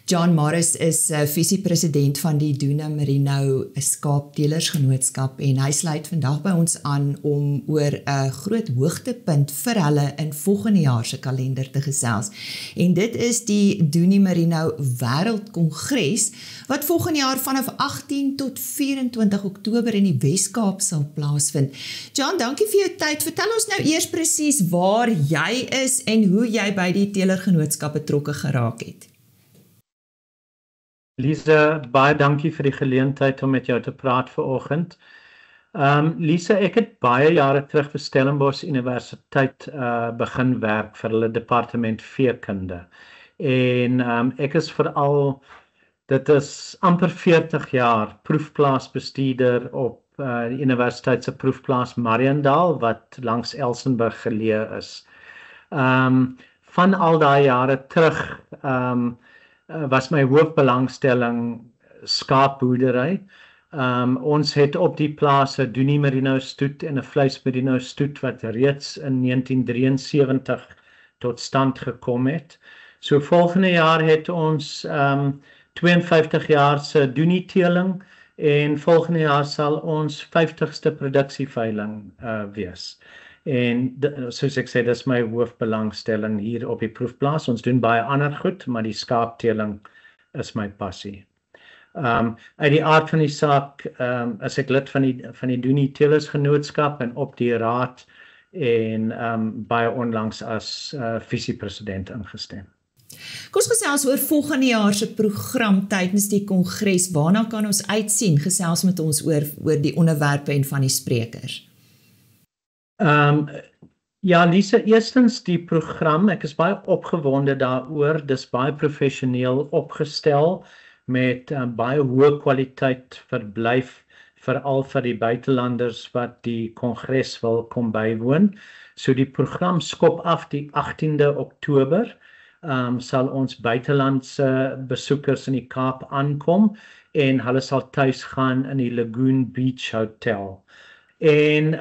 John Morris is visiepresident van die Duna Merino Skaapteelersgenootskap en hy sluit vandag by ons aan om oor 'n groot hoogtepunt vir hulle in volgende jaar se kalender te gesels. En dit is die Duna Merino Wêreldkongres wat volgende jaar vanaf 18 tot 24 Oktober in die Wes-Kaap sal plaasvind. John, dankie vir jou tyd. Vertel ons nou eers presies waar jy is en hoe jy by die teelergenootskap betrokke geraak het. Lisa, baie dankie vir die geleentheid om met jou te praat vanoggend. Lisa, ek het baie jare terug vir Stellenbosch Universiteit begin werk vir hulle departement veekunde. En ek is veral, dit is amper 40 jaar proefplaasbestuurder op die universiteit se proefplaas Mariendal wat langs Elsenburg geleë is. Van al daai jare terug was my hoofbelangstelling skaapboerdery. Ons het op die plaas 'n Duni Merino stoet en 'n vleismerino stoet wat reeds in 1973 tot stand gekom het. So volgende jaar het ons 52 jaar se Duni teeling en volgende jaar sal ons 50ste produksieveiling wees. En soos ek sê, dis my hoofbelangstelling hier op die proefplaas. Ons doen baie ander goed, maar die skaapteeling is my passie. Uit die aard van die saak is ek lid van die Duni Teelersgenootskap en op die raad en baie onlangs as visiepresident ingestem. Kom ons gesels oor volgende jaar se program tydens die kongres. Waarna kan ons uitsien? Gesels met ons oor die onderwerpe en van die sprekers. Ja, Lisa, eerstens die program, ek is baie opgewonde daaroor, dis baie professioneel opgestel met baie hoë kwaliteit verblyf, veral vir die buitelanders wat die kongres wil kom bywoon. So die program skop af die 18de Oktober, sal ons buitelandse besoekers in die Kaap aankom en hulle sal tuis gaan in die Lagoon Beach Hotel. En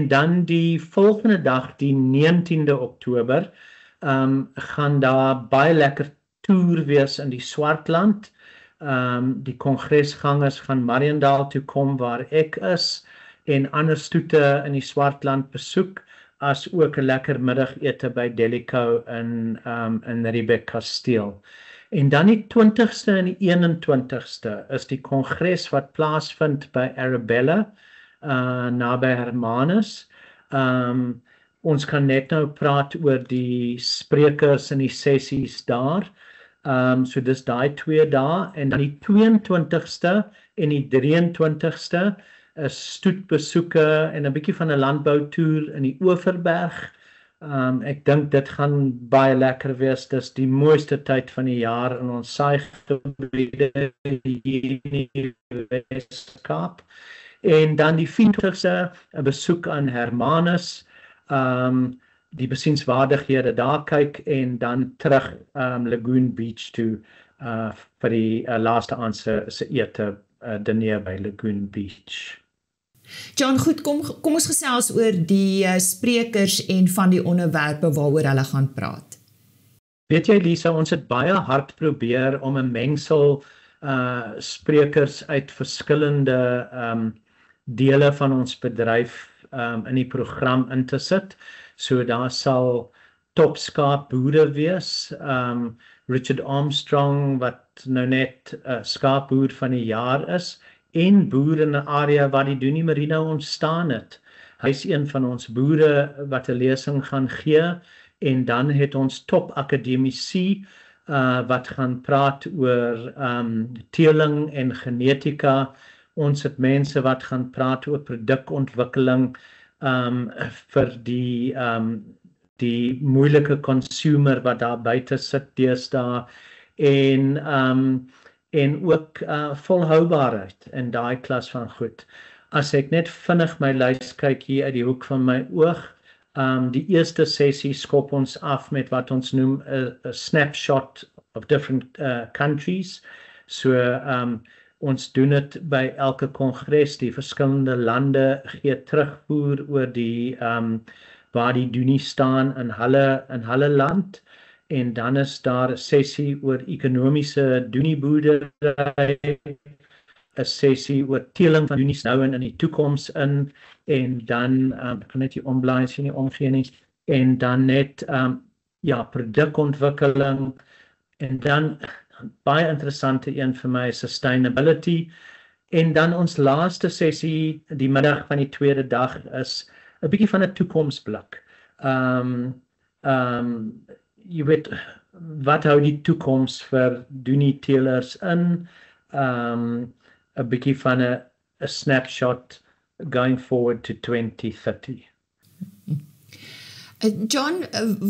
dan die volgende dag, die 19de Oktober, gaan daar baie lekker toer wees in die Swartland. Die kongresgangers gaan Mariendal toe kom waar ek is en ander stoete in die Swartland besoek, as ook 'n lekker middagete by Delico in Riebeeck Kasteel. En dan die 20ste en die 21ste is die kongres wat plaasvind by Arabella, naby Hermanus. Ons kan net nou praat oor die sprekers en die sessies daar. So dis daai 2 dae en dan die 22ste en die 23ste is stoetbesoeke en 'n bietjie van 'n landboutoer in die Oeverberg. Ek dink dit gaan baie lekker wees. Dis die mooiste tyd van die jaar in ons saaigebiede hier in die Wes-Kaap. En dan die 24ste 'n besoek aan Hermanus, die besienswaardighede daar kyk en dan terug Lagoon Beach toe vir die laaste aand se ete diner by Lagoon Beach. John, goed, kom ons gesels oor die sprekers en van die onderwerpe waaroor hulle gaan praat. Weet jy, Lisa, ons het baie hard probeer om 'n mengsel sprekers uit verskillende dele van ons bedryf in die program in te sit. So daar sal top skaapboere wees, Richard Armstrong wat nou net skaapboer van die jaar is, en boer in 'n area waar die Duni Merino ontstaan het. Hy is een van ons boere wat 'n lesing gaan gee, en dan het ons top akademici wat gaan praat oor teeling en genetika. Ons het mense wat gaan praat oor produkontwikkeling vir die moeilike consumer wat daar buite sit deesdae en ook volhoubaarheid in daai klas van goed. As ek net vinnig my lys kyk hier uit die hoek van my oog, die eerste sessie skop ons af met wat ons noem 'n snapshot of different countries. So ons doen dit by elke kongres, die verskillende lande gee terugvoer oor die waar die Duni staan in hulle land en dan is daar 'n sessie oor ekonomiese doenieboerdery, 'n sessie oor teeling van doenies nou en in die toekoms in, en dan ek kan net die omblaai as jy nie omgee nie, en dan net produkontwikkeling, en dan baie interessante een vir my, sustainability, en dan ons laaste sessie die middag van die tweede dag is 'n bietjie van 'n toekomsblik. Jy weet, wat hou die toekoms vir doenieteelers in? 'n bietjie van 'n snapshot going forward to 2030. John,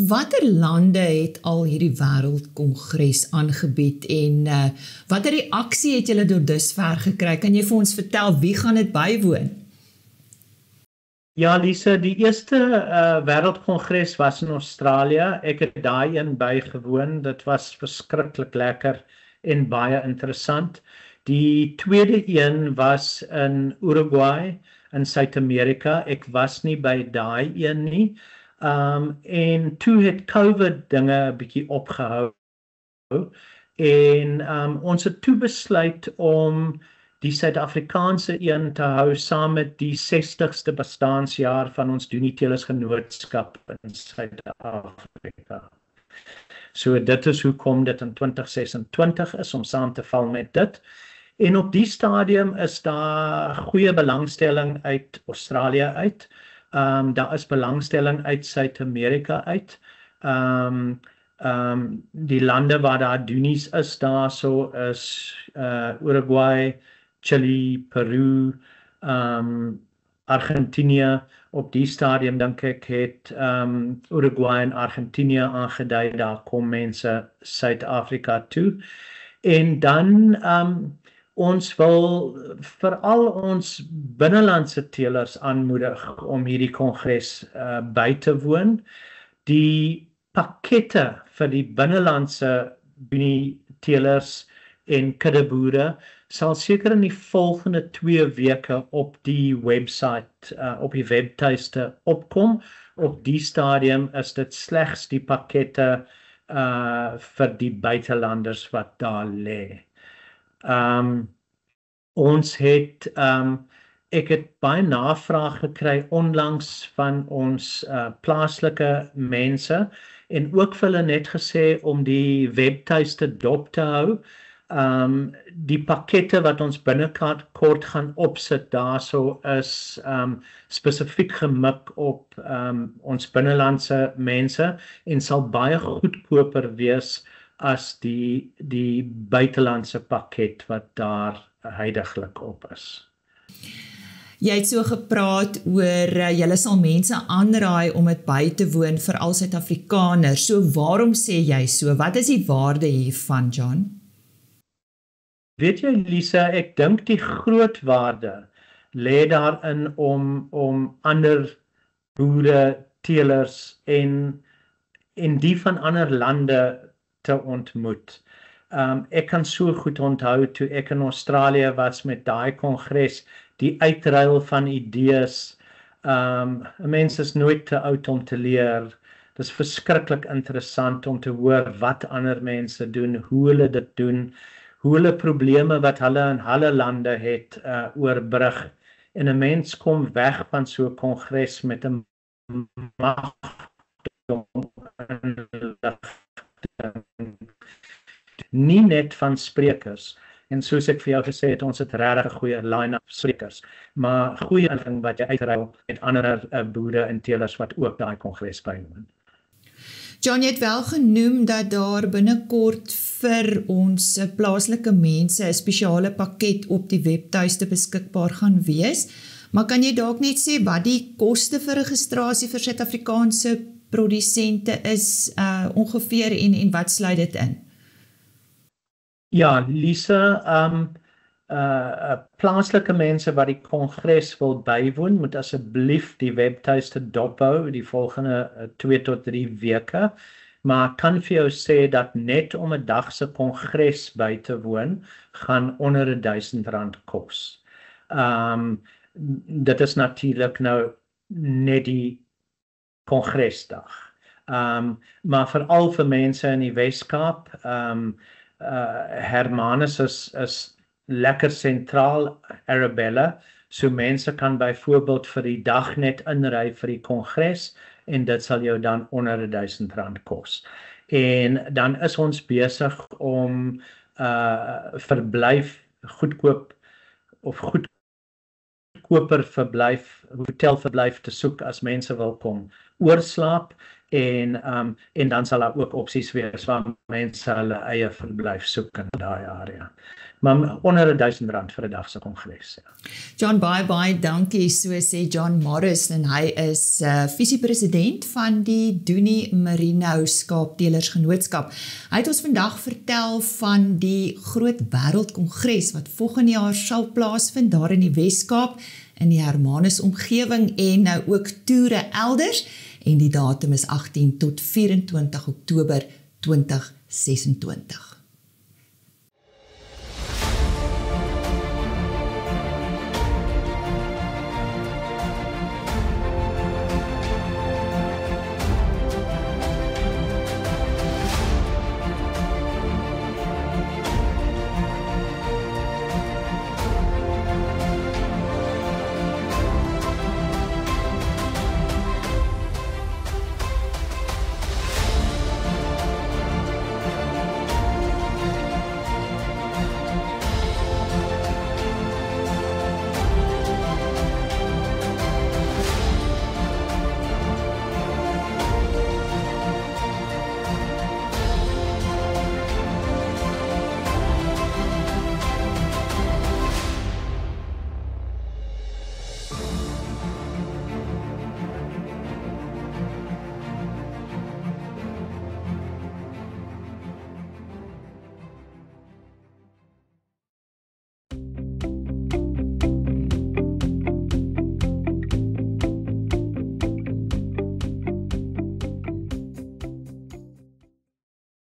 watter lande het al hierdie wêreldkongres aangebied en watter reaksie het julle tot dusver gekry? Kan jy vir ons vertel wie gaan dit bywoon? Ja, Lisa, die eerste wêreldkongres was in Australië. Ek het daai een bygewoon. Dit was verskriklik lekker en baie interessant. Die tweede een was in Uruguay in Suid-Amerika. Ek was nie by daai een nie. En toe het COVID dinge 'n bietjie opgehou. En ons het toe besluit om die Suid-Afrikaanse een te hou saam met die 60ste bestaansjaar van ons Doenieteelersgenootskap in Suid-Afrika. So dit is hoekom dit in 2026 is, om saam te val met dit. En op die stadium is daar goeie belangstelling uit Australië uit. Daar is belangstelling uit Suid-Amerika uit. Die lande waar daar doenies is, daarso is Uruguay, Chili, Peru, Argentinië. Op die stadium dink ek het Uruguay en Argentinië aangedui, daar kom mense Suid-Afrika toe. En dan ons wil veral ons binnelandse teelers aanmoedig om hierdie kongres by te woon. Die pakkette vir die binnelandse doenieteelers en kuddeboere sal seker in die volgende 2 weke op die website, op die webtuiste opkom. Op die stadium is dit slegs die pakkette vir die buitelanders wat daar lê. Ons het, ek het baie navraag gekry onlangs van ons plaaslike mense en ook vir hulle net gesê om die webtuiste dop te hou. Die pakkette wat ons binnekort gaan opsit daarso is spesifiek gemik op ons binnelandse mense en sal baie goedkoper wees as die buitelandse pakket wat daar huidiglik op is. Jy het so gepraat oor julle sal mense aanraai om dit by te woon vir al Suid-Afrikaners. So waarom sê jy so? Wat is die waarde hiervan, John? Weet jy, Lisa, ek dink die groot waarde lê daarin om ander boere, teelers en die van ander lande te ontmoet. Ek kan so goed onthou toe ek in Australië was met daai kongres, die uitruil van idees. Mense is nooit te oud om te leer. Dit is verskriklik interessant om te hoor wat ander mense doen, hoe hulle dit doen, hoe hulle probleme wat hulle in hulle lande het oorbrug. En 'n mens kom weg van so 'n kongres met 'n magdom nie net van sprekers. En soos ek vir jou gesê het, ons het regtig 'n goeie line-up sprekers, maar goeie inligting wat jy uitruil met ander boere en teelers wat ook daai kongres bywoon. John, jy het wel genoem dat daar binnekort vir ons plaaslike mense 'n spesiale pakket op die webtuiste beskikbaar gaan wees, maar kan jy dalk net sê wat die koste vir registrasie vir Suid-Afrikaanse produsente is ongeveer en wat sluit dit in? Ja, Lisa, plaaslike mense wat die kongres wil bywoon, moet asseblief die webtuiste dophou die volgende 2 tot 3 weke, maar kan vir jou sê dat net om 'n dag se kongres by te woon, gaan onder R1000 kos. Dit is natuurlik nou net die kongresdag. Maar veral vir mense in die Weskaap, Hermanus is lekker sentraal, Arabella, so mense kan byvoorbeeld vir die dag net inry vir die kongres en dit sal jou dan onder R1000 kos. En dan is ons besig om verblyf goedkoop of goedkoper verblyf, hotelverblyf te soek as mense wil kom oorslaap en dan sal daar ook opsies wees waar mense hulle eie verblyf soek in daai area. Maar onder R1000 vir 'n dag se kongres. Ja. John, baie dankie, so sê John Morris en hy is visiepresident van die Doenie Merino Skaapteelersgenootskap. Hy het ons vandag vertel van die groot wêreldkongres wat volgende jaar sal plaasvind daar in die Weskaap in die Hermanus omgewing en nou ook toere elders en die datum is 18 tot 24 Oktober 2026.